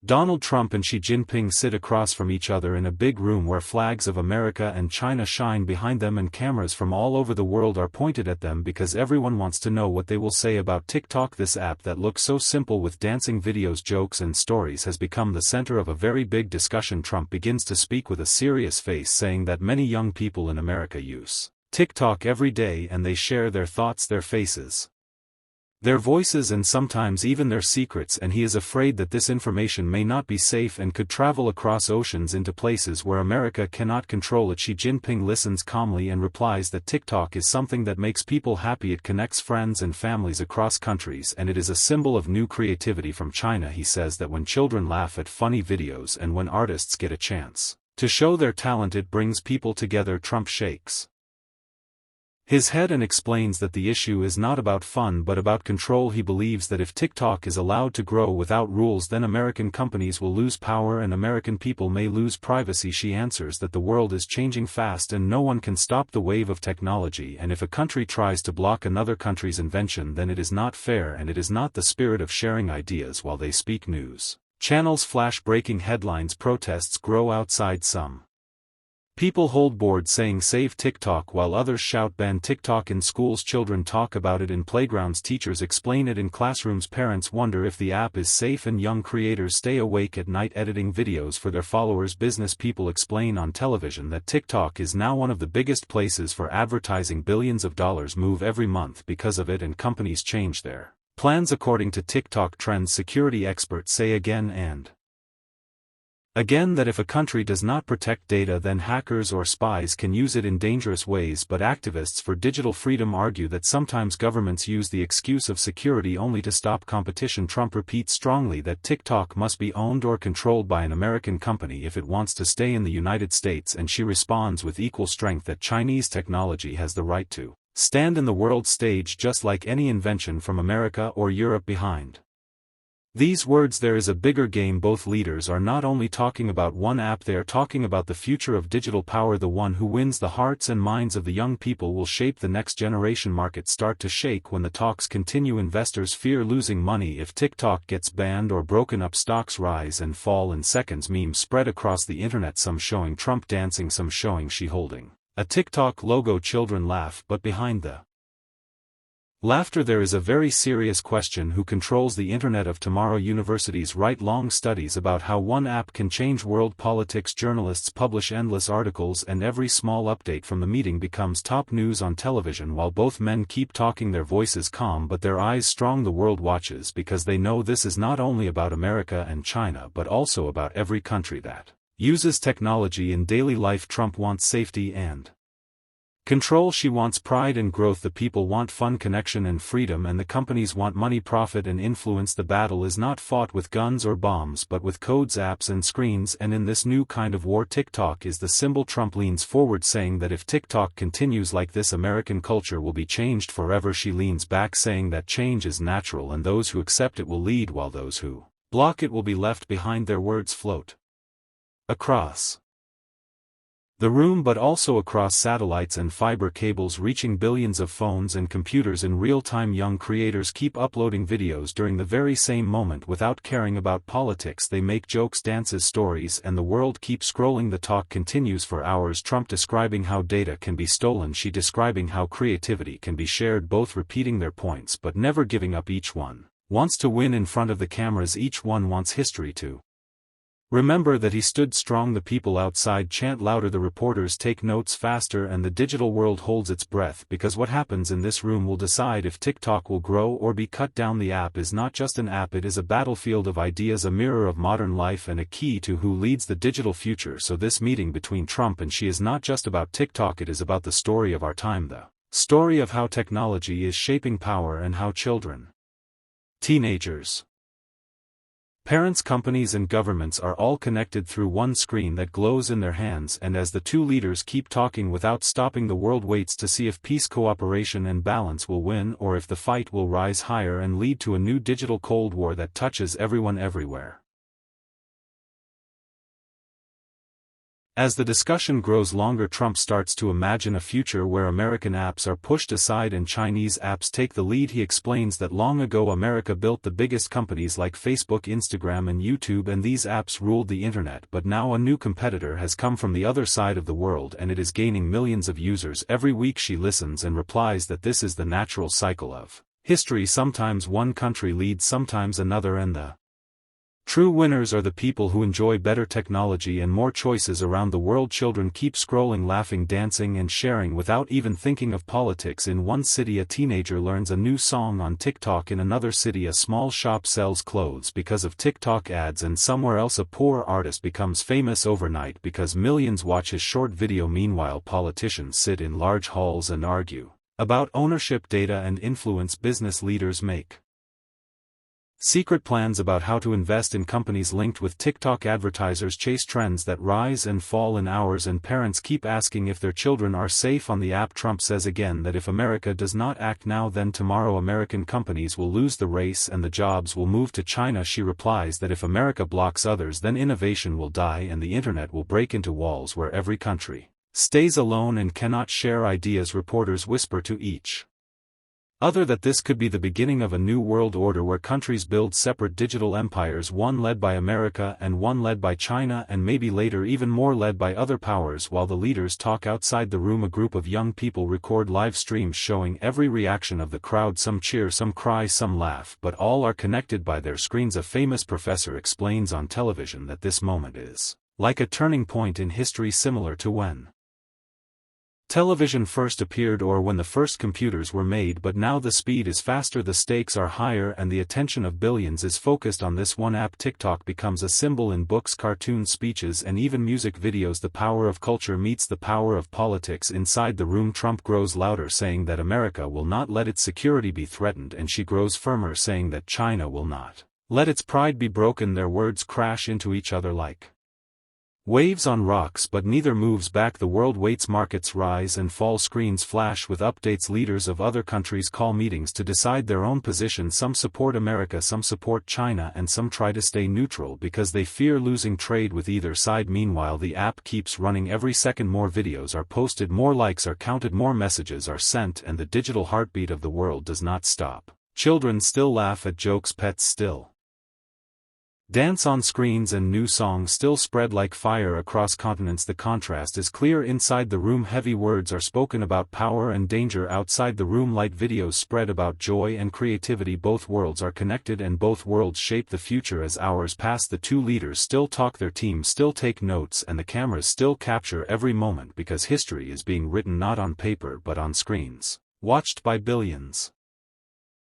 Donald Trump and Xi Jinping sit across from each other in a big room where flags of America and China shine behind them and cameras from all over the world are pointed at them because everyone wants to know what they will say about TikTok. This app that looks so simple with dancing videos, jokes and stories has become the center of a very big discussion. Trump begins to speak with a serious face, saying that many young people in America use TikTok every day and they share their thoughts, their faces, their voices and sometimes even their secrets, and he is afraid that this information may not be safe and could travel across oceans into places where America cannot control it. Xi Jinping listens calmly and replies that TikTok is something that makes people happy. It connects friends and families across countries and it is a symbol of new creativity from China. He says that when children laugh at funny videos and when artists get a chance to show their talent, it brings people together. Trump shakes his head and explains that the issue is not about fun but about control. He believes that if TikTok is allowed to grow without rules, then American companies will lose power and American people may lose privacy. She answers that the world is changing fast and no one can stop the wave of technology, and if a country tries to block another country's invention, then it is not fair and it is not the spirit of sharing ideas. While they speak, news channels flash breaking headlines. Protests grow outside. Some people hold boards saying save TikTok while others shout ban TikTok in schools. Children talk about it in playgrounds, teachers explain it in classrooms, parents wonder if the app is safe, and young creators stay awake at night editing videos for their followers. Business people explain on television that TikTok is now one of the biggest places for advertising. Billions of dollars move every month because of it and companies change their plans according to TikTok trends. Security experts say again and again that if a country does not protect data, then hackers or spies can use it in dangerous ways. But activists for digital freedom argue that sometimes governments use the excuse of security only to stop competition. Trump repeats strongly that TikTok must be owned or controlled by an American company if it wants to stay in the United States, and she responds with equal strength that Chinese technology has the right to stand in the world stage just like any invention from America or Europe. Behind these words there is a bigger game. Both leaders are not only talking about one app, they are talking about the future of digital power. The one who wins the hearts and minds of the young people will shape the next generation. Markets start to shake when the talks continue. Investors fear losing money if TikTok gets banned or broken up. Stocks rise and fall in seconds. Memes spread across the internet, some showing Trump dancing, some showing Xi holding a TikTok logo. Children laugh, but behind the laughter there is a very serious question: who controls the internet of tomorrow? Universities write long studies about how one app can change world politics. Journalists publish endless articles and every small update from the meeting becomes top news on television. While both men keep talking, their voices calm but their eyes strong. The world watches because they know this is not only about America and China but also about every country that uses technology in daily life. Trump wants safety and control. She wants pride and growth. The people want fun, connection and freedom, and the companies want money, profit and influence. The battle is not fought with guns or bombs but with codes, apps and screens, and in this new kind of war TikTok is the symbol. Trump leans forward saying that if TikTok continues like this, American culture will be changed forever. She leans back saying that change is natural and those who accept it will lead while those who block it will be left behind. Their words float across the room but also across satellites and fiber cables, reaching billions of phones and computers in real time. Young creators keep uploading videos during the very same moment without caring about politics. They make jokes, dances, stories, and the world keeps scrolling. The talk continues for hours. Trump describing how data can be stolen, Xi describing how creativity can be shared, both repeating their points but never giving up. Each one wants to win in front of the cameras. Each one wants history to remember that he stood strong. The people outside chant louder, the reporters take notes faster, and the digital world holds its breath because what happens in this room will decide if TikTok will grow or be cut down. The app is not just an app, it is a battlefield of ideas, a mirror of modern life and a key to who leads the digital future. So this meeting between Trump and Xi is not just about TikTok, it is about the story of our time, the story of how technology is shaping power and how children, teenagers, parents, companies and governments are all connected through one screen that glows in their hands. And as the two leaders keep talking without stopping, the world waits to see if peace, cooperation and balance will win, or if the fight will rise higher and lead to a new digital Cold War that touches everyone everywhere. As the discussion grows longer, Trump starts to imagine a future where American apps are pushed aside and Chinese apps take the lead. He explains that long ago America built the biggest companies like Facebook, Instagram and YouTube, and these apps ruled the internet, but now a new competitor has come from the other side of the world and it is gaining millions of users every week. She listens and replies that this is the natural cycle of history. Sometimes one country leads, sometimes another, and the true winners are the people who enjoy better technology and more choices around the world. Children keep scrolling, laughing, dancing and sharing without even thinking of politics. In one city a teenager learns a new song on TikTok. In another city a small shop sells clothes because of TikTok ads, and somewhere else a poor artist becomes famous overnight because millions watch his short video. Meanwhile, politicians sit in large halls and argue about ownership, data and influence. Business leaders make secret plans about how to invest in companies linked with TikTok. Advertisers chase trends that rise and fall in hours, and parents keep asking if their children are safe on the app. Trump says again that if America does not act now, then tomorrow American companies will lose the race and the jobs will move to China. She replies that if America blocks others, then innovation will die and the internet will break into walls where every country stays alone and cannot share ideas. Reporters whisper to each other that this could be the beginning of a new world order where countries build separate digital empires, one led by America and one led by China, and maybe later even more led by other powers. While the leaders talk outside the room, a group of young people record live streams showing every reaction of the crowd. Some cheer, some cry, some laugh, but all are connected by their screens. A famous professor explains on television that this moment is like a turning point in history, similar to when television first appeared or when the first computers were made, but now the speed is faster, the stakes are higher, and the attention of billions is focused on this one app. TikTok becomes a symbol in books, cartoons, speeches, and even music videos. The power of culture meets the power of politics. Inside the room, Trump grows louder, saying that America will not let its security be threatened, and she grows firmer, saying that China will not let its pride be broken. Their words crash into each other like waves on rocks, but neither moves back. The world waits. Markets rise and fall. Screens flash with updates. Leaders of other countries call meetings to decide their own position. Some support America, some support China, and some try to stay neutral because they fear losing trade with either side. Meanwhile, the app keeps running. Every second more videos are posted, more likes are counted, more messages are sent, and the digital heartbeat of the world does not stop. Children still laugh at jokes, pets still dance on screens, and new songs still spread like fire across continents. The contrast is clear. Inside the room, heavy words are spoken about power and danger. Outside the room, light videos spread about joy and creativity. Both worlds are connected and both worlds shape the future. As hours pass, the two leaders still talk, their teams still take notes, and the cameras still capture every moment, because history is being written not on paper but on screens, watched by billions.